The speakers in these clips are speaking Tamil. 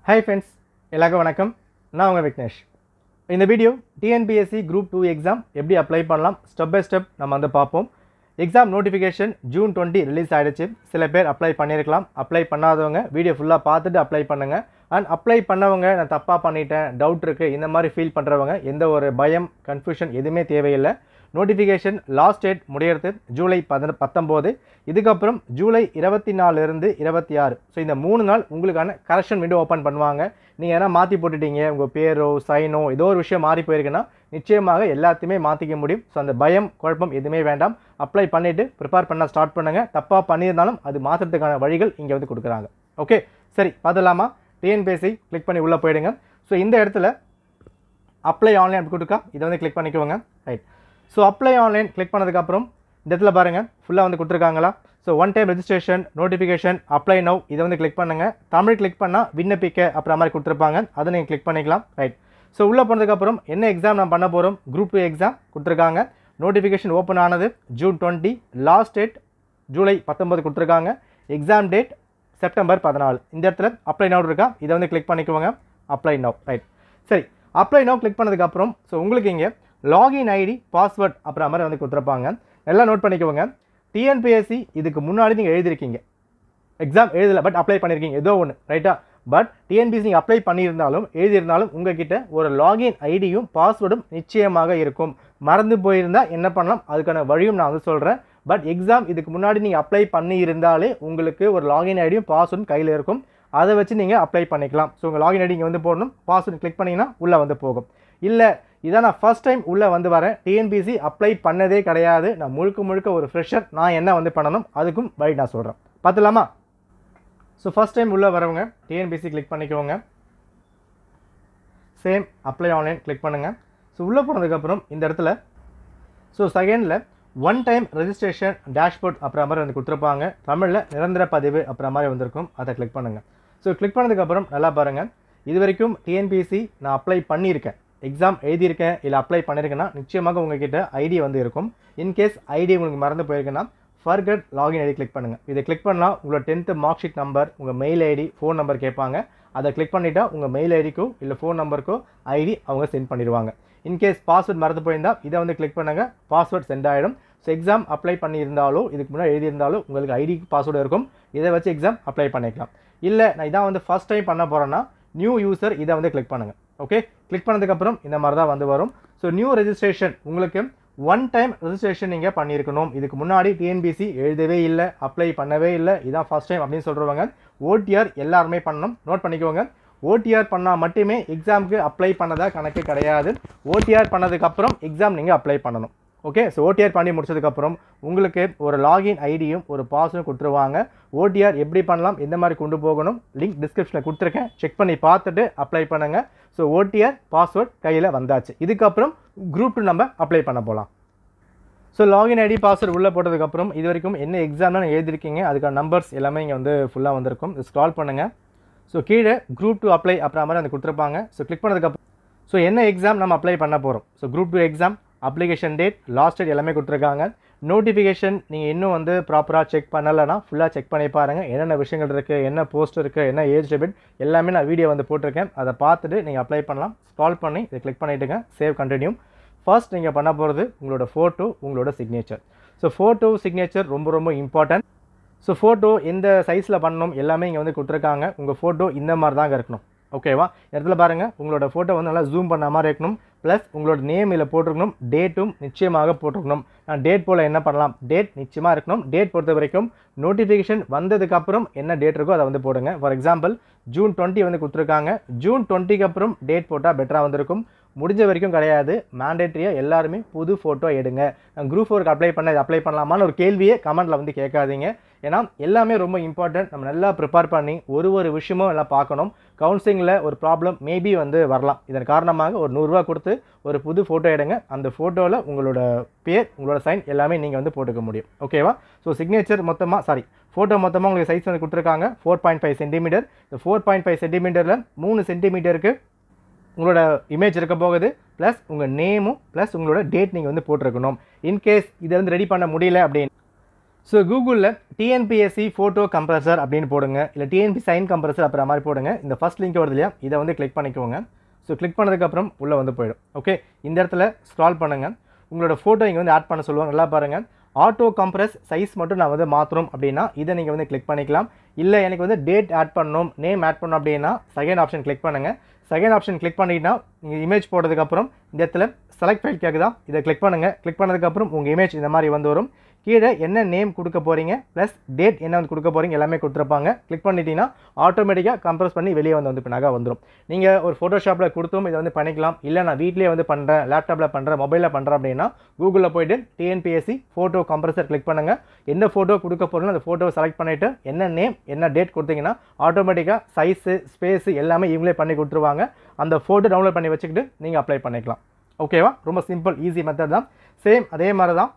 Hi friends, எல்லாருக்கும் வணக்கம். நான் உங்க விக்னேஷ். இந்த வீடியோ TNPSC Group 2 எக்ஸாம் எப்படி அப்ளை பண்ணலாம் ஸ்டெப் பை ஸ்டெப் நம்ம வந்து பார்ப்போம். எக்ஸாம் நோட்டிஃபிகேஷன் ஜூன் 20 ரிலீஸ் ஆயிடுச்சு. சில பேர் அப்ளை பண்ணியிருக்கலாம். அப்ளை பண்ணாதவங்க வீடியோ ஃபுல்லாக பார்த்துட்டு அப்ளை பண்ணுங்க. அண்ட் அப்ளை பண்ணவங்க நான் தப்பாக பண்ணிட்டேன், டவுட் இருக்குது, இந்த மாதிரி ஃபீல் பண்ணுறவங்க எந்த ஒரு பயம் கன்ஃபியூஷன் எதுவுமே தேவையில்லை. நோட்டிஃபிகேஷன் லாஸ்ட் டேட் முடியறது ஜூலை 19. இதுக்கப்புறம் ஜூலை 24 26. ஸோ இந்த 3 நாள் உங்களுக்கான கரெக்ஷன் விண்டோ ஓப்பன் பண்ணுவாங்க. நீங்கள் எதனா மாற்றி போட்டுட்டீங்க, உங்கள் பேரோ சைனோ ஏதோ ஒரு விஷயம் மாறி போயிருக்குன்னா நிச்சயமாக எல்லாத்தையுமே மாற்றிக்க முடியும். ஸோ அந்த பயம் குழப்பம் எதுவுமே வேண்டாம். அப்ளை பண்ணிவிட்டு ப்ரிப்பேர் பண்ண ஸ்டார்ட் பண்ணுங்கள். தப்பாக பண்ணியிருந்தாலும் அது மாற்றுறதுக்கான வழிகள் இங்கே வந்து கொடுக்குறாங்க. ஓகே, சரி பார்த்துலாமா? டிஎன்பிஎஸ்சி கிளிக் பண்ணி உள்ளே போயிடுங்க. ஸோ இந்த இடத்துல அப்ளை ஆன்லைன் அப்படி கொடுக்கா, இதை வந்து கிளிக் பண்ணிக்குவோங்க. Right. So apply online click பண்ணதுக்கப்புறம் இந்த இடத்துல பாருங்கள் ஃபுல்லாக வந்து கொடுத்துருக்காங்களா. So one time registration, notification, apply now இதை வந்து கிளிக் பண்ணுங்கள். தமிழ் கிளிக் பண்ணால் விண்ணப்பிக்க அப்புறம் மாதிரி கொடுத்துருப்பாங்க, அதை நீங்கள் கிளிக் பண்ணிக்கலாம். ரைட். ஸோ உள்ளே போனதுக்கப்புறம் என்ன எக்ஸாம் நான் பண்ண போகிறோம், குரூப் 2 எக்ஸாம் கொடுத்துருக்காங்க. நோட்டிஃபிகேஷன் ஓப்பன் ஆனது ஜூன் 20, லாஸ்ட் டேட் ஜூலை 19 கொடுத்துருக்காங்க. Exam date September 14. இந்த இடத்துல அப்ளை நவ் இருக்கா, இதை வந்து கிளிக் பண்ணிக்குவோங்க. Apply now. ரைட். சரி, அப்ளை நவ் கிளிக் பண்ணதுக்கப்புறம் ஸோ உங்களுக்கு இங்கே லாகின் ஐடி பாஸ்வேர்ட் அப்புறம் மாதிரி வந்து கொடுத்துருப்பாங்க. எல்லாம் நோட் பண்ணிக்குவோங்க. டிஎன்பிஎஸ்சி இதுக்கு முன்னாடி நீங்கள் எழுதியிருக்கீங்க, எக்ஸாம் எழுதலை பட் அப்ளை பண்ணியிருக்கீங்க ஏதோ ஒன்று, ரைட்டா? பட் டிஎன்பிஎஸ்சி நீங்கள் அப்ளை பண்ணியிருந்தாலும் எழுதியிருந்தாலும் உங்ககிட்ட ஒரு லாகின் ஐடியும் பாஸ்வேர்டும் நிச்சயமாக இருக்கும். மறந்து போயிருந்தால் என்ன பண்ணலாம், அதுக்கான வழியும் நான் வந்து சொல்கிறேன். பட் எக்ஸாம் இதுக்கு முன்னாடி நீங்கள் அப்ளை பண்ணியிருந்தாலே உங்களுக்கு ஒரு லாகின் ஐடியும் பாஸ்வேர்டும் கையில் இருக்கும். அதை வச்சு நீங்கள் அப்ளை பண்ணிக்கலாம். ஸோ உங்கள் லாகின் ஐடி இங்கே வந்து போடணும், பாஸ்வேர்டு கிளிக் பண்ணிங்கன்னா உள்ளே வந்து போகும். இல்லை இதான் நான் ஃபஸ்ட் டைம் உள்ளே வந்து வரேன், டிஎன்பிஎஸ்சி அப்ளை பண்ணதே கிடையாது, நான் முழுக்க ஒரு ஃப்ரெஷர், நான் என்ன வந்து பண்ணணும் அதுக்கும் வழி நான் சொல்கிறேன். பார்த்துலாமா? ஸோ ஃபஸ்ட் டைம் உள்ளே வரவங்க டிஎன்பிஎஸ்சி கிளிக் பண்ணிக்கோங்க. சேம் அப்ளை ஆன்லைன் கிளிக் பண்ணுங்கள். ஸோ உள்ளே போனதுக்கப்புறம் இந்த இடத்துல ஸோ செகண்டில் ஒன் டைம் ரெஜிஸ்ட்ரேஷன் டேஷ்போர்ட் அப்புறம் மாதிரி வந்து கொடுத்துருப்பாங்க. தமிழில் நிரந்தர பதிவு அப்புறம் மாதிரி வந்திருக்கும், அதை கிளிக் பண்ணுங்கள். ஸோ கிளிக் பண்ணதுக்கப்புறம் நல்லா பாருங்கள், இது வரைக்கும் டிஎன்பிஎஸ்சி நான் அப்ளை பண்ணியிருக்கேன், எக்ஸாம் எழுதியிருக்கேன், இல்லை அப்ளை பண்ணியிருக்கேன்னா நிச்சயமாக உங்ககிட்ட ஐடி வந்து இருக்கும். இன்கேஸ் ஐடி உங்களுக்கு மறந்து போயிருக்குன்னா ஃபர்கட் லாகின் ஐடி கிளிக் பண்ணுங்கள். இதை கிளிக் பண்ணால் உங்களோட 10th மார்க் ஷீட் நம்பர், உங்கள் மெயில் ஐடி, ஃபோன் நம்பர் கேட்பாங்க. அதை கிளிக் பண்ணிவிட்டால் உங்கள் மெயில் ஐடிக்கோ இல்லை ஃபோன் நம்பருக்கோ ஐடி அவங்க சென்ட் பண்ணிடுவாங்க. இன்கேஸ் பாஸ்வேர்ட் மறந்து போயிருந்தால் இதை வந்து கிளிக் பண்ணுங்கள், பாஸ்வேர்ட் சென்ட் ஆகிடும். ஸோ எக்ஸாம் அப்ளை பண்ணியிருந்தாலோ இதுக்கு முன்னாடி எழுதியிருந்தாலோ உங்களுக்கு ஐடிக்கு பாஸ்வேர்டு இருக்கும், இதை வச்சு எக்ஸாம் அப்ளை பண்ணிக்கலாம். இல்லை நான் இதான் வந்து ஃபஸ்ட் டைம் பண்ண போகிறேன்னா நியூ யூசர் இதை வந்து கிளிக் பண்ணுங்கள். ஓகே, கிளிக் பண்ணதுக்கப்புறம் இந்த மாதிரி தான் வந்து வரும். ஸோ நியூ ரெஜிஸ்ட்ரேஷன் உங்களுக்கு ஒன் டைம் ரெஜிஸ்ட்ரேஷன் நீங்கள் பண்ணியிருக்கணும். இதுக்கு முன்னாடி டிஎன்பிஎஸ்சி எழுதவே இல்லை, அப்ளை பண்ணவே இல்லை, இதான் ஃபஸ்ட் டைம் அப்படின்னு சொல்கிறவங்க ஓடிஆர் எல்லாருமே பண்ணணும். நோட் பண்ணிக்கோங்க, ஓடிஆர் பண்ணால் மட்டுமே எக்ஸாமுக்கு அப்ளை பண்ணதா கணக்கு கிடையாது. ஓடிஆர் பண்ணதுக்கப்புறம் எக்ஸாம் நீங்கள் அப்ளை பண்ணணும். ஓகே, ஸோ ஓடிஆர் பண்ணி முடிச்சதுக்கப்புறம் உங்களுக்கு ஒரு லாகின் ஐடியும் ஒரு பாஸ்வேர்டும் கொடுத்துருவாங்க. ஓடிஆர் எப்படி பண்ணலாம், எந்த மாதிரி கொண்டு போகணும், லிங்க் டிஸ்கிரிப்ஷனில் கொடுத்துருக்கேன், செக் பண்ணி பார்த்துட்டு அப்ளை பண்ணுங்கள். ஸோ ஓடிஆர் பாஸ்வேர்ட் கையில் வந்தாச்சு. இதுக்கப்புறம் குரூப் 2 நம்ம அப்ளை பண்ண போகலாம். ஸோ லாகின் ஐடி பாஸ்வேர்டு உள்ளே போட்டதுக்கப்புறம் இது வரைக்கும் என்ன எக்ஸாம்லாம் எழுதிருக்கீங்க அதுக்கான நம்பர்ஸ் எல்லாமே இங்கே வந்து ஃபுல்லாக வந்திருக்கும். ஸ்க்ரால் பண்ணுங்கள். ஸோ கீழே குரூப் 2 அப்ளை அப்புறம் மாதிரி வந்து கொடுத்துருப்பாங்க. ஸோ கிளிக் பண்ணதுக்கப்புறம் ஸோ என்ன எக்ஸாம் நம்ம அப்ளை பண்ண போகிறோம், so group 2 exam application date, last date எல்லாமே கொடுத்துருக்காங்க. நோட்டிஃபிகேஷன் நீங்கள் இன்னும் வந்து ப்ராப்பராக செக் பண்ணலைன்னா ஃபுல்லாக செக் பண்ணி பாருங்கள், என்னென்ன விஷயங்கள் இருக்குது, என்ன போஸ்ட் இருக்குது, என்ன ஏஜ் லிமிட் எல்லாமே நான் வீடியோ வந்து போட்டிருக்கேன். அதை பார்த்துட்டு நீங்கள் அப்ளை பண்ணலாம். ஸ்க்ரால் பண்ணி இதை கிளிக் பண்ணிவிட்டுங்க, சேவ் கண்டினியூ. ஃபர்ஸ்ட் நீங்கள் பண்ண போகிறது உங்களோட ஃபோட்டோ, உங்களோட சிக்னேச்சர். ஸோ ஃபோட்டோ சிக்னேச்சர் ரொம்ப இம்பார்ட்டன்ட். ஸோ ஃபோட்டோ எந்த சைஸில் பண்ணணும் எல்லாமே இங்கே வந்து கொடுத்துருக்காங்க. உங்கள் ஃபோட்டோ இந்த மாதிரி தாங்க இருக்கணும். ஓகேவா? இடத்துல பாருங்கள், உங்களோட ஃபோட்டோ வந்து நல்லா ஜூம் பண்ண மாதிரி இருக்கணும். ப்ளஸ் உங்களோட நேம் இதில் போட்டிருக்கணும், டேட்டும் நிச்சயமாக போட்டிருக்கணும். நான் டேட் போல் என்ன பண்ணலாம், டேட் நிச்சயமாக இருக்கணும். டேட் பொறுத்த வரைக்கும் நோட்டிஃபிகேஷன் வந்ததுக்கப்புறம் என்ன டேட் இருக்கோ அதை வந்து போடுங்க. ஃபார் எக்ஸாம்பிள் ஜூன் 20 வந்து கொடுத்துருக்காங்க, ஜூன் 20க்கு அப்புறம் டேட் போட்டால் பெட்டராக வந்திருக்கும். முடிஞ்ச வரைக்கும் கிடையாது, மேண்டேட்ரியாக எல்லாருமே புது ஃபோட்டோ எடுங்க. குரூப் 4க்கு அப்ளை பண்ணலாமான்னு ஒரு கேள்வியே கமெண்ட்டில் வந்து கேட்காதீங்க. ஏன்னா எல்லாமே ரொம்ப இம்பார்ட்டன்ட். நம்ம நல்லா ப்ரிப்பேர் பண்ணி ஒரு விஷயமும் எல்லாம் பார்க்கணும். கவுன்சிலிங்கில் ஒரு ப்ராப்ளம் மேபி வந்து வரலாம். இதன் காரணமாக ஒரு 100 ரூபா கொடுத்து ஒரு புது ஃபோட்டோ எடுங்க. அந்த ஃபோட்டோவில் உங்களோட பேர், உங்களோட சைன் எல்லாமே நீங்கள் வந்து போட்டுக்க முடியும். ஓகேவா? ஸோ சிக்னேச்சர் ஃபோட்டோ மொத்தமாக உங்களுக்கு சைஸ் வந்து கொடுத்துருக்காங்க 4.5 சென்டிமீட்டர். இந்த 4.5 சென்டிமீட்டரில் 3 சென்டிமீட்டருக்கு உங்களோட இமேஜ் இருக்க போகுது, ப்ளஸ் உங்கள் நேமும் ப்ளஸ் உங்களோட டேட் நீங்கள் வந்து போட்டிருக்கணும். இன்கேஸ் இதை வந்து ரெடி பண்ண முடியல அப்படின்னு ஸோ கூகுளில் டிஎன்பிஎஸ்சி ஃபோட்டோ கம்ப்ரஸர் அப்படின்னு போடுங்க, இல்லை டிஎன்பி சைன் கம்ப்ரஸர் அப்புறம் மாதிரி போடுங்க. இந்த ஃபஸ்ட் லிங்க் வருது இல்லையா, இதை வந்து கிளிக் பண்ணிக்கோங்க. ஸோ கிளிக் பண்ணதுக்கப்புறம் உள்ளே வந்து போயிடும். ஓகே, இந்த இடத்துல ஸ்க்ரால் பண்ணுங்கள். உங்களோட ஃபோட்டோ இங்கே வந்து ஆட் பண்ண சொல்லுவாங்க. நல்லா பாருங்கள். ஆட்டோ கம்ப்ரஸ் சைஸ் மட்டும் நான் வந்து மாற்றணும் அப்படின்னா இதை நீங்கள் வந்து கிளிக் பண்ணிக்கலாம். இல்லை எனக்கு வந்து டேட் ஆட் பண்ணணும், நேம் ஆட் பண்ணணும் அப்படின்னா செகண்ட் ஆப்ஷன் கிளிக் பண்ணுங்கள். செகண்ட் ஆப்ஷன் கிளிக் பண்ணிட்டீங்கன்னா நீங்கள் இமேஜ் போட்டதுக்கப்புறம் இந்த இடத்துல செலக்ட் ஃபைல் கேட்குதா, இதை கிளிக் பண்ணுங்கள். கிளிக் பண்ணதுக்கப்புறம் உங்கள் இமேஜ் இந்த மாதிரி வந்து வரும். கீழே என்ன நேம் கொடுக்க போகிறீங்க ப்ளஸ் டேட் என்ன வந்து கொடுக்க போகிறீங்க எல்லாமே கொடுத்துருப்பாங்க. கிளிக் பண்ணிட்டீங்கன்னா ஆட்டோமேட்டிக்காக கம்ப்ரஸ் பண்ணி வெளியே வந்து பின்னாக வந்துடும். நீங்கள் ஒரு ஃபோட்டோஷாப்பில் கொடுத்தும் இதை வந்து பண்ணிக்கலாம். இல்லை நான் வீட்டிலே வந்து பண்ணுறேன், லேப்டாப்பில் பண்ணுறேன், மொபைலில் பண்ணுறேன் அப்படின்னா கூகுளில் போய்ட்டு டிஎன்பிஎஸ்சி ஃபோட்டோ கம்ப்ரஸர் கிளிக் பண்ணுங்கள். எந்த ஃபோட்டோ கொடுக்க போகிறீங்களோ அந்த ஃபோட்டோவை செலக்ட் பண்ணிவிட்டு என்ன நேம் என்ன டேட் கொடுத்தீங்கன்னா ஆட்டோமேட்டிக்காக சைஸு ஸ்பேஸு எல்லாமே இவங்களே பண்ணி கொடுத்துருவாங்க. அந்த ஃபோட்டோ டவுன்லோட் பண்ணி வச்சுக்கிட்டு நீங்கள் அப்ளை பண்ணிக்கலாம். ஓகேவா, ரொம்ப சிம்பிள் ஈஸி மெத்தட் தான். சேம் அதே மாதிரி தான்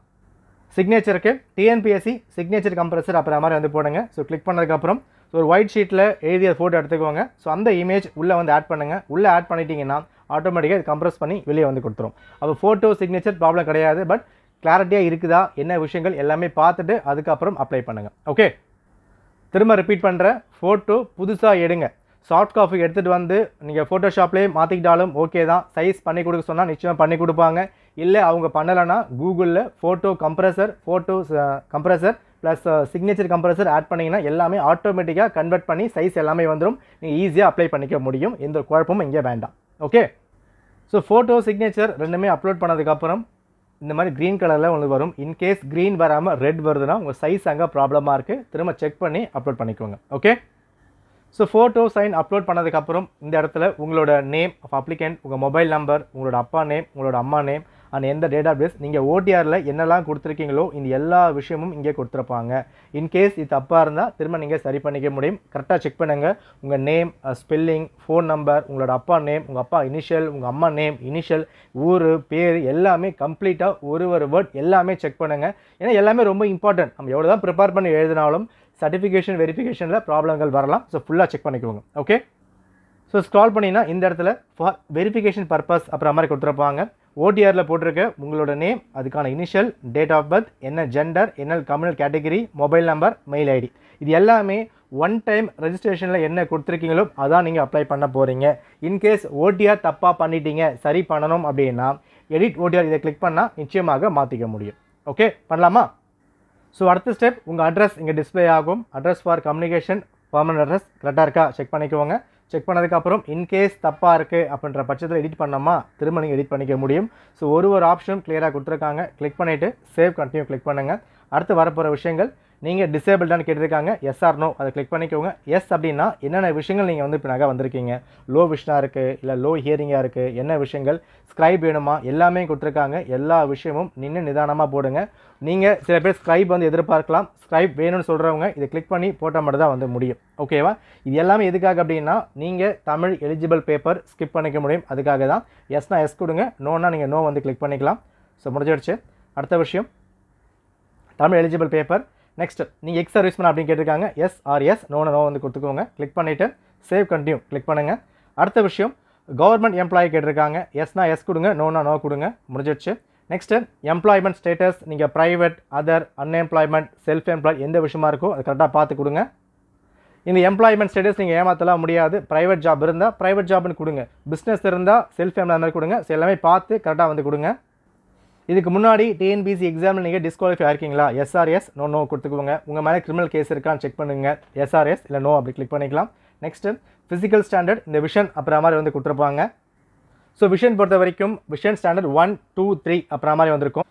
சிக்னேச்சருக்கு டிஎன்பிஎஸ்சி சிக்னேச்சர் கம்ப்ரஸர் அப்புறம் மாதிரி வந்து போடுங்க. ஸோ கிளிக் பண்ணதுக்கப்புறம் ஸோ ஒரு ஒயிட் ஷீட்டில் எழுதிய ஃபோட்டோ எடுத்துக்கோங்க. ஸோ அந்த இமேஜ் உள்ளே வந்து ஆட் பண்ணுங்கள். உள்ளே ஆட் பண்ணிட்டீங்கன்னா ஆட்டோமேட்டிக்காக இது கம்ப்ரஸ் பண்ணி வெளியே வந்து கொடுத்துரும். அப்போ ஃபோட்டோ சிக்னேச்சர் ப்ராப்ளம் கிடையாது. பட் கிளாரிட்டியாக இருக்குதா என்ன விஷயங்கள் எல்லாமே பார்த்துட்டு அதுக்கப்புறம் அப்ளை பண்ணுங்கள். ஓகே, திரும்ப ரிப்பீட் பண்ணுறேன். ஃபோட்டோ புதுசாக எடுங்க. சாஃப்ட் காப்பி எடுத்துகிட்டு வந்து நீங்கள் ஃபோட்டோஷாப்லேயே மாற்றிக்கிட்டாலும் ஓகே தான். சைஸ் பண்ணி கொடுக்க சொன்னால் நிச்சயமாக பண்ணி கொடுப்பாங்க. இல்லை அவங்க பண்ணலைன்னா கூகுளில் photo compressor plus signature compressor add பண்ணிங்கன்னா எல்லாமே ஆட்டோமேட்டிக்காக கன்வெர்ட் பண்ணி சைஸ் எல்லாமே வந்துடும். நீங்கள் ஈஸியாக அப்ளை பண்ணிக்க முடியும். எந்த குழப்பமும் இங்கே வேண்டாம். ஓகே, ஸோ ஃபோட்டோ சிக்னேச்சர் ரெண்டுமே அப்லோட் பண்ணதுக்கப்புறம் இந்த மாதிரி க்ரீன் கலரில் ஒன்று வரும். இன்கேஸ் க்ரீன் வராமல் ரெட் வருதுன்னா உங்கள் சைஸ் அங்கே ப்ராப்ளமாக இருக்குது. திரும்ப செக் பண்ணி அப்லோட் பண்ணிக்கோங்க. Okay, so photo sign upload பண்ணதுக்கப்புறம் இந்த இடத்துல உங்களோட நேம் ஆஃப் அப்ளிகண்ட், உங்கள் மொபைல் நம்பர், உங்களோட அப்பா நேம், உங்களோட அம்மா நேம் அண்ட் எந்த டேட்டா பேஸ் நீங்கள் ஓடிஆரில் என்னெல்லாம் கொடுத்துருக்கீங்களோ இந்த எல்லா விஷயமும் இங்கே கொடுத்துருப்பாங்க. இன்கேஸ் இது தப்பாக இருந்தால் திரும்ப நீங்கள் சரி பண்ணிக்க முடியும். கரெக்டாக செக் பண்ணுங்கள். உங்கள் நேம், ஸ்பெல்லிங், ஃபோன் நம்பர், உங்களோட அப்பா நேம், உங்கள் அப்பா இனிஷியல், உங்கள் அம்மா நேம் இனிஷியல், ஊர், பேர் எல்லாமே கம்ப்ளீட்டாக ஒரு வேர்ட் எல்லாமே செக் பண்ணுங்கள். ஏன்னா எல்லாமே ரொம்ப இம்பார்ட்டன்ட். நம்ம எவ்வளோ தான் ப்ரிப்பேர் பண்ணி எழுதினாலும் சர்டிஃபிகேஷன் வெரிஃபிகேஷனில் ப்ராப்ளங்கள் வரலாம். ஸோ ஃபுல்லாக செக் பண்ணிக்கோங்க. ஓகே, ஸோ ஸ்க்ரால் பண்ணிங்கன்னா இந்த இடத்துல ஃபார் வெரிஃபிகேஷன் பர்பஸ் அப்புறம் மாதிரி கொடுத்துருப்பாங்க. ஓடிஆரில் போட்டிருக்க உங்களோட நேம், அதுக்கான இனிஷியல், டேட் ஆஃப் பர்த், என்ன ஜெண்டர், என்ன communal category, mobile number, mail ID, இது எல்லாமே ஒன் டைம் ரெஜிஸ்ட்ரேஷனில் என்ன கொடுத்துருக்கீங்களோ அதான் நீங்கள் அப்ளை பண்ண போகிறீங்க. இன்கேஸ் ஓடிஆர் தப்பாக பண்ணிட்டீங்க, சரி பண்ணணும் அப்படின்னா எடிட் ஓடிஆர் இதை கிளிக் பண்ணால் நிச்சயமாக மாற்றிக்க முடியும். ஓகே, பண்ணலாமா? ஸோ அடுத்த ஸ்டெப் உங்கள் அட்ரஸ் இங்கே டிஸ்பிளே ஆகும். Address for communication permanent address கரெக்டாக இருக்கா செக் பண்ணிக்கோங்க. செக் பண்ணதுக்கப்புறம் இன்கேஸ் தப்பாக இருக்குது அப்படின்ற பட்சத்தில் எடிட் பண்ணோமா திரும்ப நீங்கள் எடிட் பண்ணிக்க முடியும். ஸோ ஒரு ஆப்ஷனும் கிளியராக கொடுத்துருக்காங்க. கிளிக் பண்ணிவிட்டு சேவ் கண்டினியூ கிளிக் பண்ணுங்கள். அடுத்து வரப்போகிற விஷயங்கள் நீங்கள் டிசேபிள்டான்னு கேட்டிருக்காங்க. எஸ் ஆர் நோ அதை கிளிக் பண்ணிக்கோங்க. எஸ் அப்படின்னா என்னென்ன விஷயங்கள் நீங்கள் வந்து பின்னாக வந்திருக்கீங்க, லோ விஷனாக இருக்குது இல்லை லோ ஹியரிங்காக இருக்குது, என்ன விஷயங்கள், ஸ்க்ரைப் வேணுமா எல்லாமே கொடுத்துருக்காங்க. எல்லா விஷயமும் நிதானமாக போடுங்க. நீங்கள் சில பேர் ஸ்க்ரைப் வந்து எதிர்பார்க்கலாம். ஸ்க்ரைப் வேணும்னு சொல்கிறவங்க இதை கிளிக் பண்ணி போட்டால் மட்டும் தான் வந்து முடியும். ஓகேவா? இது எல்லாமே எதுக்காக அப்படின்னா நீங்கள் தமிழ் எலிஜிபிள் பேப்பர் ஸ்கிப் பண்ணிக்க முடியும். அதுக்காக தான். எஸ்னா எஸ் கொடுங்க, நோனா நீங்கள் நோ வந்து கிளிக் பண்ணிக்கலாம். ஸோ முடிஞ்சிடுச்சு. அடுத்த விஷயம் தமிழ் எலிஜிபிள் பேப்பர். நெக்ஸ்ட் நீங்கள் எக்ஸ் சர்வீஸ் பண்ண அப்படின்னு கேட்டிருக்காங்க. எஸ் ஆர் எஸ், நோ வந்து கொடுத்துக்கோங்க. கிளிக் பண்ணிவிட்டு சேவ் கண்டினியூ கிளிக் பண்ணுங்கள். அடுத்த விஷயம் கவர்மெண்ட் எம்ப்ளாயி கேட்டிருக்காங்க. எஸ்னா எஸ் கொடுங்க, நோனா நோ கொடுங்க. முடிஞ்சிடுச்சு. நெக்ஸ்ட்டு எம்ப்ளாய்மெண்ட் ஸ்டேட்டஸ், நீங்கள் private, other, unemployment, self employee எந்த விஷயமா இருக்கோ அது கரெக்டாக பார்த்து கொடுங்க. இந்த எம்ப்ளாய்மெண்ட் ஸ்டேட்டஸ் நீங்கள் ஏமாற்றலாம் முடியாது. ப்ரைவேட் ஜாப் இருந்தால் ப்ரைவேட் ஜாப்னு கொடுங்க, பிஸ்னஸ் இருந்தால் செல்ஃப் எம்ப்ளாய்மெண்ட் கொடுங்க. ஸோ எல்லாமே பார்த்து கரெக்டாக வந்து கொடுங்க. இதுக்கு முன்னாடி டிஎன்பிசி எக்ஸாமில் நீங்கள் டிஸ்குவாலிஃபை ஆயிருக்கீங்களா? எஸ்ஆர்எஸ், நோ கொடுத்துக்குவோங்க. உங்கள் மேலே கிரிமினல் கேஸ் இருக்கான்னு செக் பண்ணுங்கள். எஸ்ஆர்எஸ் இல்லை நோ அப்படி கிளிக் பண்ணிக்கலாம். நெக்ஸ்ட்டு ஃபிசிக்கல் ஸ்டாண்டர்ட், இந்த விஷன் அப்புறம் மாதிரி வந்து கொடுத்துருப்பாங்க. ஸோ விஷன் பொறுத்த வரைக்கும் விஷன் ஸ்டாண்டர்ட் 1, 2, 3 அப்புறம் மாதிரி வந்திருக்கும்.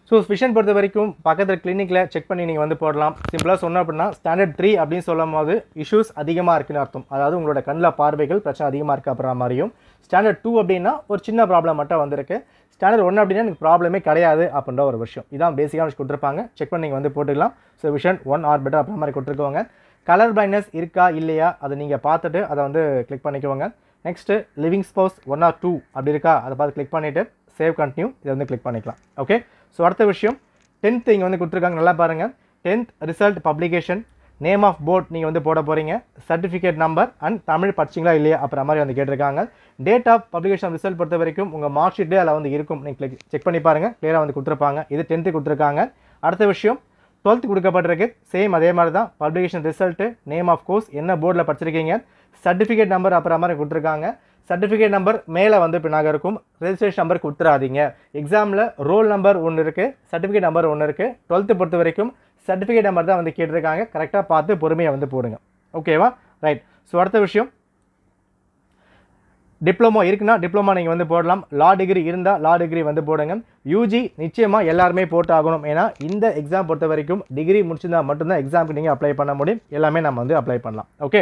ஸோ விஷன் பொறுத்த வரைக்கும் பக்கத்தில் கிளினிக்கில் செக் பண்ணி நீங்கள் வந்து போடலாம். சிம்பிளாக சொன்னோம் அப்படின்னா ஸ்டாண்டர்ட் 3 அப்படின்னு சொல்லும் போது இஷ்யூஸ் அதிகமாக இருக்குன்னு அர்த்தம். அதாவது உங்களோட கண்ணில் பார்வைகள் பிரச்சனை அதிகமாக இருக்குது அப்புறம் மாதிரியும். ஸ்டாண்டர்ட் 2 அப்படின்னா ஒரு சின்ன ப்ராப்ளம் மட்டும் வந்திருக்கு. ஸ்டாண்டர்ட் 1 அப்படின்னா எனக்கு ப்ராப்ளமே கிடையாது அப்படின்ற ஒரு விஷயம். இதான் பேசிக்காக கொடுத்துருப்பாங்க. செக் பண்ணி நீங்கள் வந்து போட்டுக்கலாம். ஸோ விஷன் 1 ஆர் பெட்டர் அப்புறம் மாதிரி கொடுத்துருக்கோங்க. கலர் பிளைண்ட்னஸ் இருக்கா இல்லையா அதை நீங்கள் பார்த்துட்டு அதை வந்து கிளிக் பண்ணிக்கோங்க. நெக்ஸ்ட்டு லிவிங் ஸ்போஸ் 1 or 2 அப்படி இருக்கா அதை பார்த்து கிளிக் பண்ணிவிட்டு சேவ் கண்டினியூ இதை வந்து கிளிக் பண்ணிக்கலாம். ஓகே. ஸோ அடுத்த விஷயம் 10th இங்கே வந்து கொடுத்துருக்காங்க. நல்லா பாருங்கள். 10th result publication, name of board நீங்கள் வந்து போட போகிறீங்க, சர்டிஃபிகேட் நம்பர் அண்ட் தமிழ் படிச்சிங்களா இல்லையா அப்புறம் மாதிரி வந்து கேட்டிருக்காங்க. டேட் ஆஃப் பப்ளிகேஷன் ரிசல்ட் பொறுத்த வரைக்கும் உங்கள் மார்க் ஷீட்டே அதில் வந்து இருக்கும். நீங்கள் செக் பண்ணி பாருங்கள், கிளியராக வந்து கொடுத்துருப்பாங்க. இது 10th கொடுத்துருக்காங்க. அடுத்த விஷயம் 12th கொடுக்கப்பட்டிருக்கு சேம் அதே மாதிரி தான் publication result name of course என்ன போர்டில் படிச்சிருக்கீங்க சர்டிஃபிகேட் நம்பர் அப்புறம் மாதிரி கொடுத்துருக்காங்க சர்டிஃபிகேட் நம்பர் மேலே வந்து பின்னாக இருக்கும் ரெஜிஸ்ட்ரேஷன் நம்பர் கொடுத்துறாதீங்க எக்ஸாமில் ரோல் நம்பர் ஒன்று இருக்குது சர்டிஃபிகேட் நம்பர் ஒன்று இருக்குது 12th பொறுத்த வரைக்கும் சர்டிஃபிகேட் நம்பர் தான் வந்து கேட்டிருக்காங்க கரெக்டாக பார்த்து பொறுமையாக வந்து போடுங்க ஓகேவா ரைட் ஸோ அடுத்த விஷயம் டிப்ளமோ இருக்குன்னா டிப்ளமோ நீங்கள் வந்து போடலாம் லா டிகிரி இருந்தால் லா டிகிரி வந்து போடுங்க யூஜி நிச்சயமாக எல்லாருமே போட்டு ஆகணும் ஏன்னா இந்த எக்ஸாம் பொறுத்த வரைக்கும் டிகிரி முடிச்சிருந்தால் மட்டும்தான் எக்ஸாமுக்கு நீங்கள் அப்ளை பண்ண முடியும் எல்லாமே நம்ம வந்து அப்ளை பண்ணலாம் ஓகே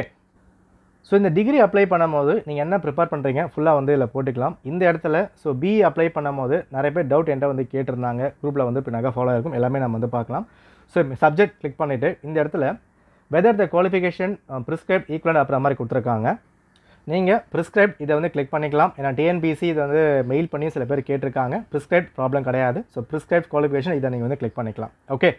ஸோ இந்த டிகிரி அப்ளை பண்ணும்போது நீங்கள் என்ன ப்ரிப்பேர் பண்ணுறீங்க ஃபுல்லாக வந்து இதில் போட்டுக்கலாம் இந்த இடத்துல ஸோ பிஇ அப்ளை பண்ணும்போது நிறைய பேர் டவுட் என்கிட்ட வந்து கேட்டிருந்தாங்க குரூப்பில் வந்து பின்னாக ஃபாலோ இருக்கும் எல்லாமே நம்ம வந்து பார்க்கலாம் ஸோ சப்ஜெக்ட் கிளிக் பண்ணிவிட்டு இந்த இடத்துல whether the qualification prescribe equivalent அப்புறம் மாதிரி கொடுத்துருக்காங்க நீங்கள் ப்ரிஸ்கிரைப் இதை வந்து கிளிக் பண்ணிக்கலாம் ஏன்னா டிஎன்பிசி இதை வந்து மெயில் பண்ணி சில பேர் கேட்டிருக்காங்க ப்ரிஸ்கிரைப் ப்ராப்ளம் கிடையாது ஸோ ப்ரிஸ்கிரைப் குவாலிஃபிகேஷன் இதை நீங்கள் வந்து கிளிக் பண்ணிக்கலாம் ஓகே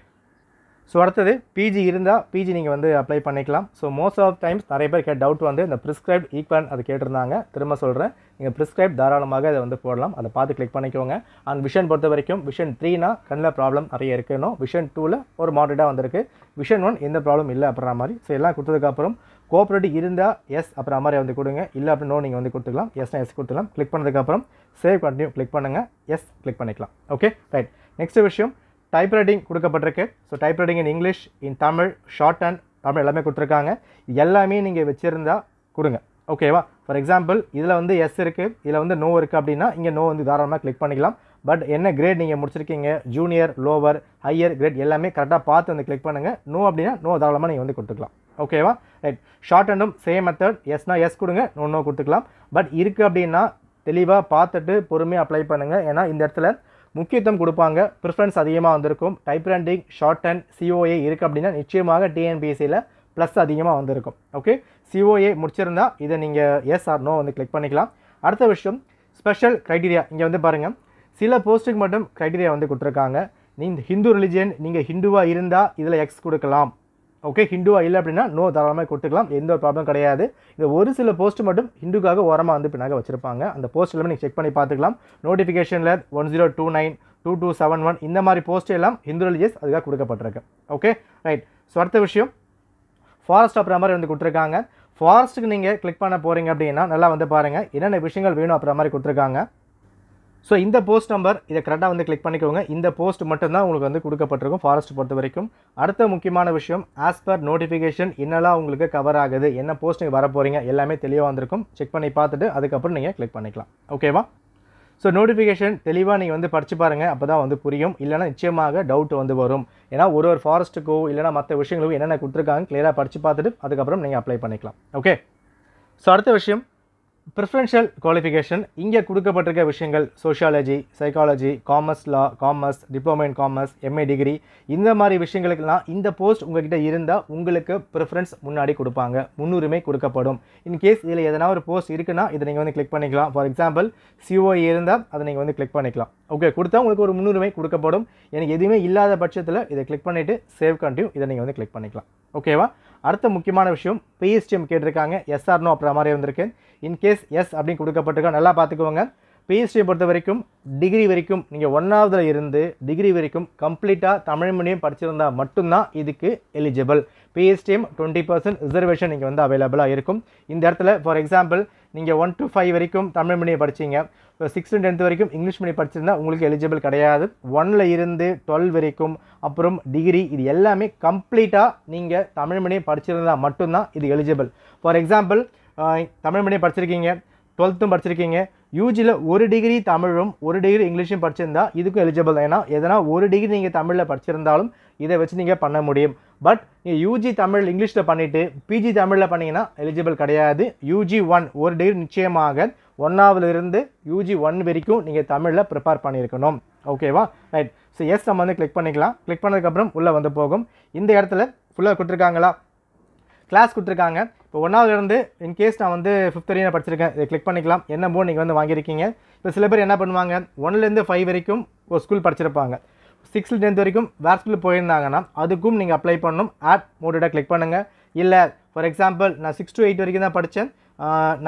ஸோ அடுத்தது பிஜி இருந்தால் பிஜி நீங்கள் வந்து அப்ளை பண்ணிக்கலாம் ஸோ மோஸ்ட் ஆஃப் டைம்ஸ் நிறைய பேர் டவுட் வந்து இந்த ப்ரிஸ்கிரைப் ஈக்குவலண்ட் அது கேட்டிருந்தாங்க திரும்ப சொல்கிறேன் நீங்கள் ப்ரிஸ்கிரைப் தாராளமாக அதை வந்து போடலாம் அதை பார்த்து கிளிக் பண்ணிக்கோங்க அண்ட் விஷன் பொறுத்த வரைக்கும் விஷன் 3னா கண்ணில் ப்ராப்ளம் நிறைய இருக்கணும் விஷன் 2ல் ஒரு மாடரேட்டாக வந்திருக்கு விஷன் 1 எந்த ப்ராப்ளம் இல்லை அப்புறம் மாதிரி ஸோ எல்லாம் கொடுத்ததுக்கப்புறம் கோஆப்ரேட்டிவ் இருந்தால் எஸ் அப்புறம் மாதிரி வந்து கொடுங்க இல்லை அப்படின்னு நீங்கள் வந்து கொடுத்துக்கலாம் எஸ்னா எஸ் கொடுத்துக்கலாம் கிளிக் பண்ணதுக்கப்புறம் சேவ் கண்டினியூ கிளிக் பண்ணுங்கள் எஸ் கிளிக் பண்ணிக்கலாம் ஓகே ரைட் நெக்ஸ்ட் விஷயம் டைப் ரைட்டிங் கொடுக்கப்பட்டிருக்கு so type writing in English in Tamil short and Tamil எல்லாமே கொடுத்துருக்காங்க எல்லாமே நீங்கள் வச்சுருந்தா கொடுங்க ஓகேவா ஃபார் எக்ஸாம்பிள் இதில் வந்து எஸ் இருக்குது இதில் வந்து நோ இருக்குது அப்படின்னா இங்கே நோ வந்து தாராளமாக கிளிக் பண்ணிக்கலாம் பட் என்ன கிரேட் நீங்கள் முடிச்சிருக்கீங்க ஜூனியர் லோவர் ஹையர் கிரேட் எல்லாமே கரெக்டாக பார்த்து வந்து கிளிக் பண்ணுங்கள் நோ அப்படின்னா நோ தாராளமாக நீங்கள் வந்து கொடுத்துக்கலாம் ஓகேவா ரைட் ஷார்ட் அண்டும் சேம் மெத்தட் எஸ்னா எஸ் கொடுங்க நோ கொடுத்துக்கலாம் பட் இருக்குது அப்படின்னா தெளிவாக பார்த்துட்டு பொறுமையாக அப்ளை பண்ணுங்கள் ஏன்னா இந்த இடத்துல முக்கியத்துவம் கொடுப்பாங்க ப்ரிஃபரன்ஸ் அதிகமாக வந்திருக்கும் type writing short and COA இருக்குது அப்படின்னா நிச்சயமாக டிஎன்பிஎஸ்சியில் ப்ளஸ் அதிகமாக வந்திருக்கும் ஓகே சிஓஏ முடிச்சிருந்தா இதை நீங்கள் எஸ் ஆர் நோ வந்து கிளிக் பண்ணிக்கலாம் அடுத்த விஷயம் ஸ்பெஷல் க்ரைட்டீரியா இங்கே வந்து பாருங்கள் சில போஸ்ட்டுக்கு மட்டும் க்ரைட்டீரியா வந்து கொடுத்துருக்காங்க நீங்கள் ஹிந்து ரிலிஜியன் நீங்கள் ஹிந்துவாக இருந்தால் இதில் எக்ஸ் கொடுக்கலாம் ஓகே ஹிந்துவாக இல்லை அப்படின்னா நோ தாராளமாக கொடுத்துக்கலாம் எந்த ஒரு ப்ராப்ளம் கிடையாது இந்த ஒரு சில போஸ்ட்டு மட்டும் ஹிந்துக்காக ஓரமாக வந்து பின்னாக வச்சுருப்பாங்க அந்த போஸ்ட் எல்லாமே நீங்கள் செக் பண்ணி பார்த்துக்கலாம் நோட்டிஃபிகேஷனில் 1029 2271 இந்த மாதிரி போஸ்ட் எல்லாம் ஹிந்து ரிலிஜியஸ் அதுக்காக கொடுக்கப்பட்டிருக்கு ஓகே ரைட் ஸோ அடுத்த விஷயம் ஃபாரஸ்ட் அப்புறம் மாதிரி வந்து கொடுத்துருக்காங்க ஃபாரஸ்ட்டுக்கு நீங்கள் கிளிக் பண்ண போகிறீங்க அப்படின்னா நல்லா வந்து பாருங்கள் என்னென்ன விஷயங்கள் வேணும் அப்புறம் மாதிரி கொடுத்துருக்காங்க ஸோ இந்த போஸ்ட் நம்பர் இதை கரெக்டாக வந்து கிளிக் பண்ணிக்கோங்க இந்த போஸ்ட் மட்டும்தான் உங்களுக்கு வந்து கொடுக்கப்பட்டிருக்கும் ஃபாரஸ்ட் பொறுத்த வரைக்கும் அடுத்த முக்கியமான விஷயம் ஆஸ் பர் நோட்டிஃபிகேஷன் என்னெல்லாம் உங்களுக்கு கவர் ஆகுது என்ன போஸ்ட் நீங்கள் வர போகிறீங்க எல்லாமே தெளிவாக வந்திருக்கும் செக் பண்ணி பார்த்துட்டு அதுக்கப்புறம் நீங்கள் கிளிக் பண்ணிக்கலாம் ஓகேவா ஸோ நோட்டிஃபிகேஷன் தெளிவாக நீங்கள் வந்து படித்து பாருங்கள் அப்போ தான் வந்து புரியும் இல்லைனா நிச்சயமாக டவுட் வந்து வரும் ஏன்னா ஒரு ஃபாரஸ்ட்டுக்கோ இல்லைனா மற்ற விஷயங்களுக்கோ என்னென்ன கொடுத்துருக்காங்க கிளியராக படித்து பார்த்துட்டு அதுக்கப்புறம் நீங்கள் அப்ளை பண்ணிக்கலாம் ஓகே ஸோ அடுத்த விஷயம் ப்ரிஃபரன்ஷியல் குவாலிஃபிகேஷன் இங்கே கொடுக்கப்பட்டிருக்க விஷயங்கள் sociology psychology commerce law commerce diploma in commerce MA degree இந்த மாதிரி விஷயங்களுக்கெல்லாம் இந்த போஸ்ட் உங்கள்கிட்ட இருந்தால் உங்களுக்கு ப்ரிஃபரன்ஸ் முன்னாடி கொடுப்பாங்க முன்னுரிமை கொடுக்கப்படும் இன்கேஸ் இதில் எதனா ஒரு போஸ்ட் இருக்குன்னா இதை நீங்கள் வந்து கிளிக் பண்ணிக்கலாம் ஃபார் எக்ஸாம்பிள் சிஓஇ இருந்தால் அதை நீங்கள் வந்து கிளிக் பண்ணிக்கலாம் ஓகே கொடுத்தா உங்களுக்கு ஒரு முன்னுரிமை கொடுக்கப்படும் எனக்கு எதுவுமே இல்லாத பட்சத்தில் இதை கிளிக் பண்ணிவிட்டு சேவ் கண்டினியூ இதை நீங்கள் வந்து கிளிக் பண்ணிக்கலாம் ஓகேவா அடுத்த முக்கியமான விஷயம் பிஎஸ்டிஎம் கேட்டிருக்காங்க எஸ்ஆர் நோ அப்புறம் மாதிரி வந்திருக்கு இன்கேஸ் எஸ் அப்படின்னு கொடுக்கப்பட்டிருக்கா நல்லா பார்த்துக்கோங்க பிஎஸ்டிஎம் பொறுத்த வரைக்கும் டிகிரி வரைக்கும் நீங்கள் 1ஆவதுல இருந்து டிகிரி வரைக்கும் கம்ப்ளீட்டாக தமிழ் மீடியம் படிச்சிருந்தால் மட்டும்தான் இதுக்கு எலிஜிபிள் பிஎஸ்டிஎம் 20% ரிசர்வேஷன் நீங்கள் வந்து அவைலபிளாக இருக்கும் இந்த இடத்துல ஃபார் எக்ஸாம்பிள் நீங்கள் 1 to 5 வரைக்கும் Tamil medium படிச்சிங்க 6th to 10th வரைக்கும் இங்கிலீஷ் மீடியம் படிச்சிருந்தா உங்களுக்கு எலிஜிபிள் கிடையாது 1ல் இருந்து 12 வரைக்கும் அப்புறம் டிகிரி இது எல்லாமே கம்ப்ளீட்டாக நீங்கள் தமிழ் மீடியம் படிச்சிருந்தால் மட்டும்தான் இது eligible for example Tamil medium படிச்சிருக்கீங்க 12th படிச்சிருக்கீங்க யூஜியில் ஒரு டிகிரி தமிழும் ஒரு டிகிரி இங்கிலீஷும் படிச்சிருந்தா இதுக்கும் எலிஜிபிள் தான் ஏன்னா எதனா ஒரு டிகிரி நீங்கள் தமிழில் படிச்சிருந்தாலும் இதை வச்சு நீங்கள் பண்ண முடியும் பட் நீங்கள் யூஜி தமிழ் இங்கிலீஷில் பண்ணிவிட்டு பிஜி தமிழில் பண்ணிங்கன்னா எலிஜிபிள் கிடையாது யூஜி 1 ஒரு டிகிரி நிச்சயமாக 1ஆவதுலேருந்து யூஜி 1 வரைக்கும் நீங்கள் தமிழில் ப்ரிப்பேர் பண்ணியிருக்கணும் ஓகேவா ரைட் ஸோ எஸ் நம்ம வந்து கிளிக் பண்ணிக்கலாம் கிளிக் பண்ணதுக்கப்புறம் உள்ளே வந்து போகும் இந்த இடத்துல ஃபுல்லாக கொடுத்துருக்காங்களா கிளாஸ் கொடுத்துருக்காங்க இப்போ 1ஆவதுலேருந்து இன்கேஸ் நான் வந்து 5th வரையும் படிச்சிருக்கேன் இதை கிளிக் பண்ணிக்கலாம் என்ன போர்டு நீங்கள் வந்து வாங்கியிருக்கீங்க இப்போ சில பேர் என்ன பண்ணுவாங்க 1லேருந்து 5 வரைக்கும் ஒரு ஸ்கூல் படிச்சிருப்பாங்க 6th to 10th வரைக்கும் வேறு ஸ்கூல் போயிருந்தாங்கன்னா அதுக்கும் நீங்கள் அப்ளை பண்ணணும் ஆட் மோடடாக கிளிக் பண்ணுங்கள் இல்லை ஃபார் எக்ஸாம்பிள் நான் 6 to 8 வரைக்கும் தான் படித்தேன்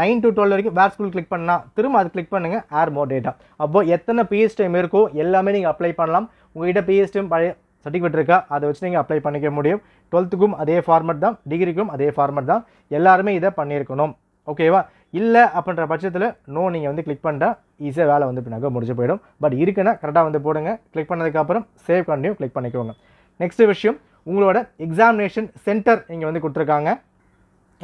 9 to 12 வரைக்கும் வேறு ஸ்கூல் கிளிக் பண்ணால் திரும்ப அது கிளிக் பண்ணுங்கள் ஆட் மோட் டேட்டா அப்போது எத்தனை பிஎஸ் டைம் இருக்கோ எல்லாமே நீங்கள் அப்ளை பண்ணலாம் உங்கள்கிட்ட பிஎஸ் டைம் பழைய சர்டிஃபிகேட் இருக்கா அதை வச்சு நீங்கள் அப்ளை பண்ணிக்க முடியும். 12க்கும் அதே ஃபார்மட் தான், டிகிரிக்கும் அதே ஃபார்மட் தான். எல்லாருமே இதை பண்ணியிருக்கணும். ஓகேவா? இல்லை அப்படின்ற பட்சத்தில் நோ நீங்கள் வந்து கிளிக் பண்ணிட்டா ஈஸியாக வேலை வந்து பின்னாக முடிஞ்சு போயிடும். பட் இருக்குன்னா கரெக்டாக வந்து போடுங்க. கிளிக் பண்ணதுக்கப்புறம் சேவ் கண்டினியூ கிளிக் பண்ணிக்கோங்க. நெக்ஸ்ட் விஷயம், உங்களோட எக்ஸாமினேஷன் சென்டர் இங்கே வந்து கொடுத்துருக்காங்க.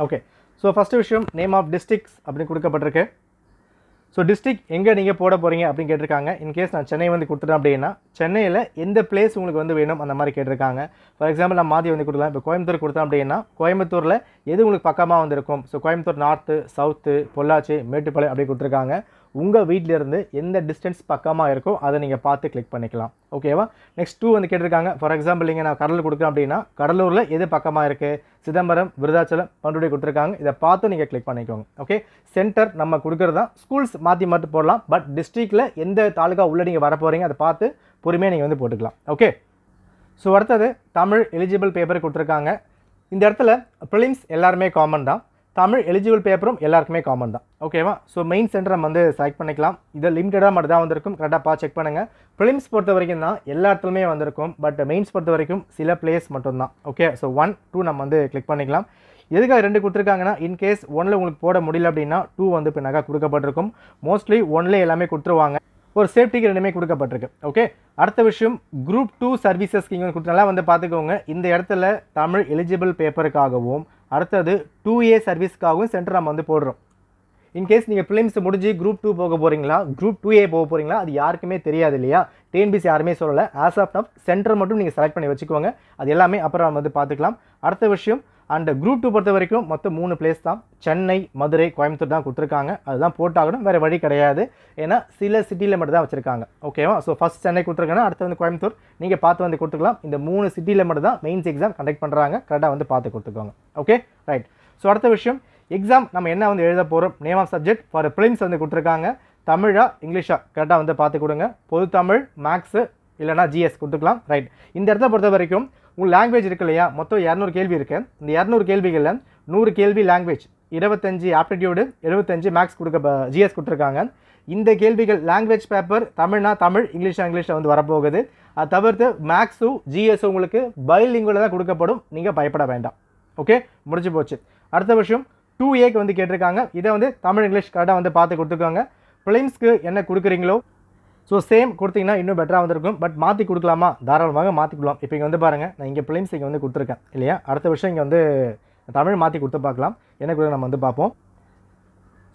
ஓகே, ஸோ ஃபஸ்ட்டு விஷயம் நேம் ஆஃப் டிஸ்ட்ரிக்ட்ஸ் அப்படின்னு கொடுக்கப்பட்டிருக்கு. ஸோ டிஸ்ட்ரிக்ட் எங்கே நீங்கள் போட போகிறீங்க அப்படின்னு கேட்டிருக்காங்க. இன்கேஸ் நான் சென்னை வந்து கொடுத்துட்டேன் அப்படின்னா சென்னையில் எந்த பிளேஸ் உங்களுக்கு வந்து வேணும் அந்த மாதிரி கேட்டிருக்காங்க. ஃபார் எக்ஸாம்பிள் நான் மாற்றி வந்து கொடுக்கலாம். இப்போ கோயம்புத்தூர் கொடுத்தேன் அப்படின்னா கோயம்புத்தூரில் எது உங்களுக்கு பக்கமாக வந்திருக்கும். So Coimbatore north, south, Pollachi, Mettupalayam அப்படி கொடுத்துருக்காங்க. உங்கள் வீட்டிலேருந்து எந்த டிஸ்டன்ஸ் பக்கமாக இருக்கோ அதை நீங்கள் பார்த்து கிளிக் பண்ணிக்கலாம். ஓகேவா? நெக்ஸ்ட் 2 வந்து கேட்டிருக்காங்க. ஃபார் எக்ஸாம்பிள் நீங்கள் நான் கடலூர் கொடுக்குறேன் அப்படின்னா கடலூரில் எது பக்கமாக இருக்குது, சிதம்பரம், விருதாச்சலம், பண்ருட்டி கொடுத்துருக்காங்க. இதை பார்த்து நீங்கள் கிளிக் பண்ணிக்கோங்க. ஓகே, சென்டர் நம்ம கொடுக்குறது தான். ஸ்கூல்ஸ் மாற்றி மாற்றி போடலாம். பட் டிஸ்ட்ரிக்டில் எந்த தாலுகா உள்ளே நீங்கள் வர போகிறீங்க அதை பார்த்து பொறுமையாக நீங்கள் வந்து போட்டுக்கலாம். ஓகே, ஸோ அடுத்தது தமிழ் எலிஜிபிள் பேப்பர் கொடுத்துருக்காங்க. இந்த இடத்துல ப்ரிலிம்ஸ் எல்லாருமே காமன் தான், தமிழ் எலிஜிபிள் பேப்பரும் எல்லாருக்குமே காமன் தான். ஓகேவா? ஸோ மெயின் சென்டர் நம்ம வந்து செலக்ட் பண்ணிக்கலாம். இதை லிமிட்டடாக மட்டும் தான் வந்திருக்கும். கரெக்டாக பார்த்து செக் பண்ணுங்கள். ப்ரிலிம்ஸ் பொறுத்த வரைக்கும் தான் எல்லா இடத்துலையுமே வந்திருக்கும். பட் மெயின்ஸ் பொறுத்த வரைக்கும் சில பிளேஸ் மட்டும்தான். ஓகே, ஸோ 1, 2 நம்ம வந்து கிளிக் பண்ணிக்கலாம். எதுக்காக 2 கொடுத்துருக்காங்கன்னா இன்கேஸ் 1ல் உங்களுக்கு போட முடியல அப்படின்னா 2 வந்து பின்னாக கொடுக்கப்பட்டிருக்கும். மோஸ்ட்லி 1ல் எல்லாமே கொடுத்துருவாங்க. ஒரு சேஃப்டிக்கு 2மே கொடுக்கப்பட்டிருக்கு. ஓகே, அடுத்த விஷயம் குரூப் 2 சர்வீசஸ்க்கு இங்கே கொடுத்தனால வந்து பார்த்துக்கோங்க. இந்த இடத்துல தமிழ் எலிஜிபிள் பேப்பருக்காகவும் அடுத்தது 2A சர்வீஸ்க்காகவும் சென்டர் நம்ம வந்து போடுறோம். இன்கேஸ் நீங்கள் ப்ரிலிம்ஸ் முடிஞ்சு குரூப் 2 போக போகிறீங்களா, குரூப் 2A போக போகிறீங்களா, அது யாருக்குமே தெரியாது இல்லையா? டிஎன்பிசி யாருமே சொல்லலை. ஆஸ் ஆஃப் நவ் சென்டர் மட்டும் நீங்கள் செலக்ட் பண்ணி வச்சுக்கோங்க. அது எல்லாமே அப்புறம் நம்ம வந்து பார்த்துக்கலாம். அடுத்த விஷயம், அண்ட் குரூப் 2 பொறுத்த வரைக்கும் மொத்தம் 3 பிளேஸ் தான். சென்னை, மதுரை, கோயம்புத்தூர் தான் கொடுத்துருக்காங்க. அதுதான் போட்டாகணும், வேறு வழி கிடையாது. ஏன்னா சில சிட்டியில் மட்டும் தான் வச்சுருக்காங்க. ஓகேவா? ஸோ ஃபஸ்ட் சென்னை கொடுத்துருக்காங்கன்னா அடுத்து வந்து கோயம்புத்தூர் நீங்கள் பார்த்து வந்து கொடுத்துக்கலாம். இந்த 3 சிட்டியில் மட்டும் தான் மெயின்ஸ் எக்ஸாம் கண்டக்ட் பண்ணுறாங்க. கரெக்டாக வந்து பார்த்து கொடுத்துக்கோங்க. Okay, right. ஸோ அடுத்த விஷயம், எக்ஸாம் நம்ம என்ன வந்து எழுத போகிறோம், name of subject for prelims வந்து கொடுத்துருக்காங்க. தமிழா இங்கிலீஷா கரெக்டாக வந்து பார்த்து கொடுங்க. பொது தமிழ், மேக்ஸு இல்லைனா ஜிஎஸ் கொடுத்துக்கலாம். ரைட். இந்த இடத்த பொறுத்த வரைக்கும் உங்கள் லாங்குவேஜ் இருக்கு இல்லையா, மொத்தம் 200 கேள்வி இருக்குது. இந்த 200 கேள்விகளில் 100 கேள்வி லாங்குவேஜ், 25 ஆப்டிடியூடு, 75 மேக்ஸ் ஜிஎஸ் கொடுத்துருக்காங்க. இந்த கேள்விகள் லாங்குவேஜ் பேப்பர் தமிழ்னா தமிழ், இங்கிலீஷா இங்கிலீஷில் வந்து வரப்போகுது. அது தவிர்த்து மேக்ஸும் ஜிஎஸும் உங்களுக்கு பைலிங்குவலில் தான் கொடுக்கப்படும். நீங்கள் பயப்பட வேண்டாம். ஓகே, முடிஞ்சு போச்சு. அடுத்த விஷயம் 2Aக்கு வந்து கேட்டிருக்காங்க. இதை வந்து தமிழ் இங்கிலீஷ் கரெக்டாக வந்து பார்த்து கொடுத்துக்கோங்க. ப்ரிலிம்ஸ்க்கு என்ன கொடுக்குறீங்களோ ஸோ சேம் கொடுத்தீங்கன்னா இன்னும் பெட்டராக வந்திருக்கும். பட் மாற்றி கொடுக்கலாமா, தாராளமாக மாற்றிக்கலாம். இப்போ இங்கே வந்து பாருங்கள், நான் இங்கே ப்ரிலிம்ஸ் இங்கே வந்து கொடுத்துருக்கேன் இல்லையா. அடுத்த விஷயம் இங்கே வந்து தமிழ் மாற்றி கொடுத்து பார்க்கலாம். என்ன கூட நம்ம வந்து பார்ப்போம்.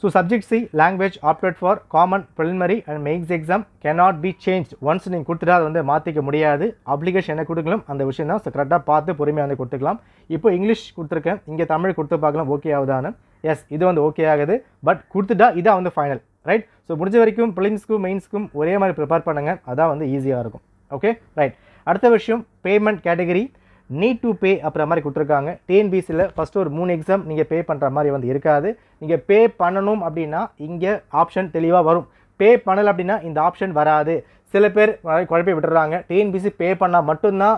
So subject C language opted for common preliminary and mains exam cannot be change. Once நீங்கள் கொடுத்துட்டா அதை வந்து மாற்றிக்க முடியாது. அப்ளிகேஷன் என்ன கொடுக்கலாம் அந்த விஷயம் தான். ஸோ கரெக்டாக பார்த்து பொறுமையாக வந்து கொடுத்துக்கலாம். இப்போ இங்கிலீஷ் கொடுத்துருக்கேன், இங்கே தமிழ் கொடுத்து பார்க்கலாம். ஓகே ஆகுதான்னு. எஸ், இது வந்து ஓகே ஆகுது. பட் கொடுத்துட்டா இதான் வந்து ஃபைனல். ரைட். ஸோ முடிஞ்ச வரைக்கும் ப்ரிலிம்ஸ்க்கும் மெயின்ஸ்க்கும் ஒரே மாதிரி ப்ரிப்பேர் பண்ணுங்கள். அதான் வந்து ஈஸியாக இருக்கும். Okay, right. அடுத்த விஷயம் payment category need to pay அப்புறம் மாதிரி கொடுத்துருக்காங்க. டிஎன்பிசியில் ஃபஸ்ட்டு ஒரு 3 எக்ஸாம் நீங்கள் பே பண்ணுற மாதிரி வந்து இருக்காது. நீங்கள் பே பண்ணணும் அப்படின்னா இங்கே ஆப்ஷன் தெளிவாக வரும். பே பண்ணலை அப்படின்னா இந்த ஆப்ஷன் வராது. சில பேர் குழப்பி விட்டுறாங்க. டிஎன்பிசி பே பண்ணால் மட்டும்தான்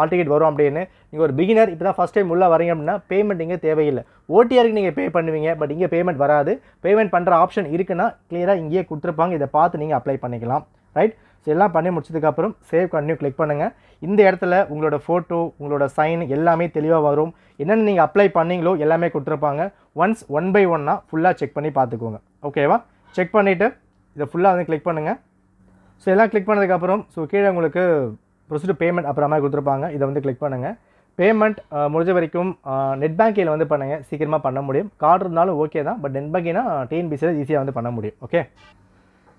ஆல் டிக்கெட் வரும் அப்படின்னு. நீங்கள் ஒரு பிகினர் இப்போ தான் ஃபஸ்ட் டைம் உள்ளே வரீங்க அப்படின்னா பேமெண்ட் இங்கே தேவையில்லை. ஓடிஆருக்கு நீங்கள் பே பண்ணுவீங்க. பட் இங்கே பேமெண்ட் வராது. பேமெண்ட் பண்ணுற ஆப்ஷன் இருக்குன்னா கிளியராக இங்கேயே கொடுத்துருப்பாங்க. இதை பார்த்து நீங்கள் அப்ளை பண்ணிக்கலாம். ரைட். ஸோ எல்லாம் பண்ணி முடிச்சதுக்கப்புறம் சேவ் கண்டினியூ கிளிக் பண்ணுங்கள். இந்த இடத்துல உங்களோட ஃபோட்டோ, உங்களோட சைன் எல்லாமே தெளிவாக வரும். என்னென்ன நீங்கள் அப்ளை பண்ணீங்களோ எல்லாமே கொடுத்துருப்பாங்க. ஒன்ஸ் 1 by 1 ஃபுல்லாக செக் பண்ணி பார்த்துக்கோங்க. ஓகேவா? செக் பண்ணிவிட்டு இதை ஃபுல்லாக வந்து கிளிக் பண்ணுங்கள். ஸோ எல்லாம் கிளிக் பண்ணதுக்கப்புறம் ஸோ கீழே உங்களுக்கு ப்ரொசீஜர் பேமெண்ட் அப்புறம் மாதிரி கொடுத்துருப்பாங்க. இதை வந்து கிளிக் பண்ணுங்கள். பேமெண்ட் முடிஞ்ச வரைக்கும் நெட் பேங்கிங்கில் வந்து பண்ணுங்கள். சீக்கிரமாக பண்ண முடியும். கார்டு இருந்தாலும் ஓகே தான். பட் நெட் பேங்கிங்னா டிஎன்பிசியில் ஈஸியாக வந்து பண்ண முடியும். ஓகே.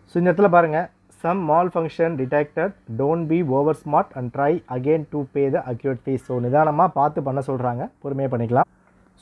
ஸோ இந்த இடத்துல பாருங்கள், some malfunction detected, don't be over smart and try again to pay the accurate fees. So நிதானமாக பார்த்து பண்ண சொல்கிறாங்க. பொறுமையாக பண்ணிக்கலாம்.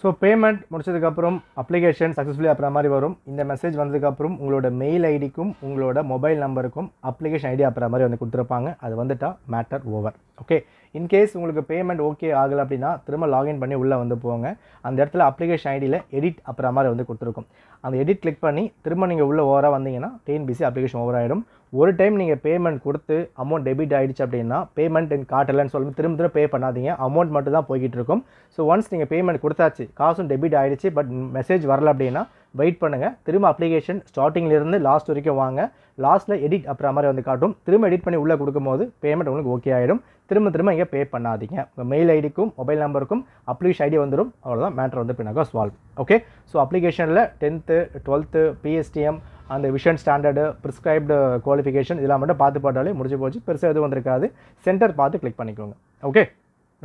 ஸோ பேமெண்ட் முடிச்சதுக்கப்புறம் அப்ளிகேஷன் சக்ஸஸ்ஃபுல்லி அப்புறம் மாதிரி வரும். இந்த மெசேஜ் வந்ததுக்கப்புறம் உங்களோட மெயில் ஐடிக்கும் உங்களோட மொபைல் நம்பருக்கும் அப்ளிகேஷன் ஐடி அப்புறம் மாதிரி வந்து கொடுத்துருப்பாங்க. அது வந்துட்டா மேட்டர் ஓவர். ஓகே. இன்கேஸ் உங்களுக்கு பேமெண்ட் ஓகே ஆகலை அப்படின்னா திரும்ப லாகின் பண்ணி உள்ளே வந்து போங்க. அந்த இடத்துல அப்ளிகேஷன் ஐடியில் எடிட் அப்புறம் மாதிரி வந்து கொடுத்துருக்கும். அந்த எடிட் கிளிக் பண்ணி திரும்ப நீங்கள் உள்ளே ஓவராக வந்தீங்கன்னா டிஎன்பிசி அப்ளிகேஷன் ஓவர் ஆகிடும். ஒரு டைம் நீங்கள் பேமெண்ட் கொடுத்து அமௌண்ட் டெபிட் ஆகிடுச்சு அப்படின்னா பேமெண்ட் காட்டலைன்னு சொல்லி திரும்ப பே பண்ணாதீங்க. அமௌண்ட் மட்டும் தான் போய்கிட்டு இருக்கும். ஸோ ஒன்ஸ் நீங்கள் பேமெண்ட் கொடுத்தாச்சு, காசும் டெபிட் ஆகிடுச்சு, பட் மெசேஜ் வரல அப்படின்னா வெயிட் பண்ணுங்கள். திரும்ப அப்ளிகேஷன் ஸ்டார்டிங்லேருந்து லாஸ்ட் வரைக்கும் வாங்க. லாஸ்ட்டில் எடிட் அப்புறம் மாதிரி வந்து காட்டும். திரும்ப எடிட் பண்ணி உள்ளே கொடுக்கும்போது பேமெண்ட் உங்களுக்கு ஓகே ஆகிடும். திரும்ப திரும்ப இங்கே பே பண்ணாதீங்க. உங்கள் மெயில் ஐடிக்கும் மொபைல் நம்பருக்கும் அப்ளிகேஷன் ஐடி வந்துடும். அவ்வளோதான், மேட்ரு வந்து பின்னாக சால்வ். ஓகே, ஸோ அப்ளிகேஷனில் 10th 12th PSTM அந்த விஷன் ஸ்டாண்டர்டு ப்ரிஸ்கிரைப்டு குவாலிஃபிகேஷன் இதெல்லாம் மட்டும் பார்த்து போட்டாலே முடிஞ்சு போச்சு. பெருசாக எதுவும் வந்திருக்காது. சென்டர் பார்த்து கிளிக் பண்ணிக்கோங்க. ஓகே,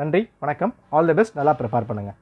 நன்றி, வணக்கம், ஆல் தி பெஸ்ட். நல்லா ப்ரிப்பேர் பண்ணுங்கள்.